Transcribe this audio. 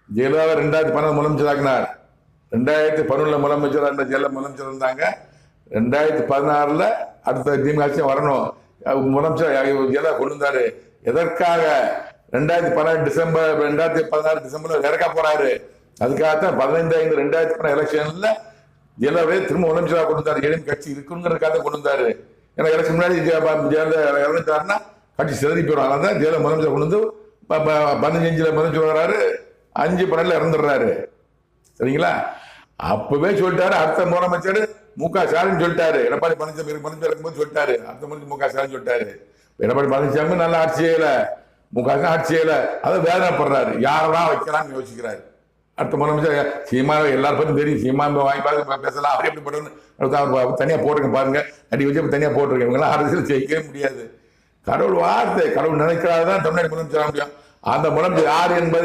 ஜெயலலிதா 2012 முதலமைச்சராக்கினார். 2011 முதலமைச்சர் அந்த ஜெயலலிதா முதலமைச்சர் இருந்தாங்க. 2016 அடுத்த திமுக ஆட்சி வரணும். முதலமைச்சர் ஜெயலலிதா கொண்டு வந்தாரு. எதற்காக 2016 டிசம்பர்ல இறக்க போறாரு. அதுக்காகத்தான் 15/5/2016 எலெக்ஷன்ல ஜெயலலிதாவே திரும்ப முதலமைச்சராக கொண்டு வந்தாரு. ஏழு கட்சி இருக்குங்கிறதுக்காக கொண்டு வந்தாரு. ஏன்னா எலெக்ஷன் முன்னாடி ஜெயலலிதா இறந்துட்டாருன்னா கட்சி சிதறி போயிடும். அதனால ஜெயலலிதா முதலமைச்சர் கொண்டு வந்து 15 முதலமைச்சர் வர்றாரு, 5/12 இறந்துடுறாரு. சரிங்களா? அப்பவே சொல்லிட்டாரு. அடுத்த முதலமைச்சர் மு.க. ஸ்டாலின் சொல்லிட்டாரு. எடப்பாடி பழனிசாமி முதலமைச்சர் இருக்கும்போது சொல்லிட்டாரு. அடுத்த முதலமைச்சர் மு.க. ஸ்டாலின் சொல்லிட்டாரு. எடப்பாடி பழனிசாமி நல்ல ஆட்சி செய்யல, மு.க. ஆட்சி செய்யல, அதை வேதனைப்படுறாரு. யாரெல்லாம் வைக்கலாம்னு யோசிக்கிறாரு. அடுத்த முதலமைச்சர் சீமாவை எல்லாரும் பத்தி தெரியும். சீமாவை வாங்கி பார்த்து பேசலாம். அப்படி எப்படிப்பட்ட தனியா போட்டிருக்கேன் பாருங்க. அடி வச்சு தனியா போட்டிருக்கேன். இவங்கெல்லாம் அரசியல் ஜெயிக்கவே முடியாது. கடவுள் வார்த்தை, கடவுள் நினைக்கிறாருதான் தமிழ்நாடு முதலமைச்சர் முடியும். அந்த முதலமைச்சர் யார் என்பது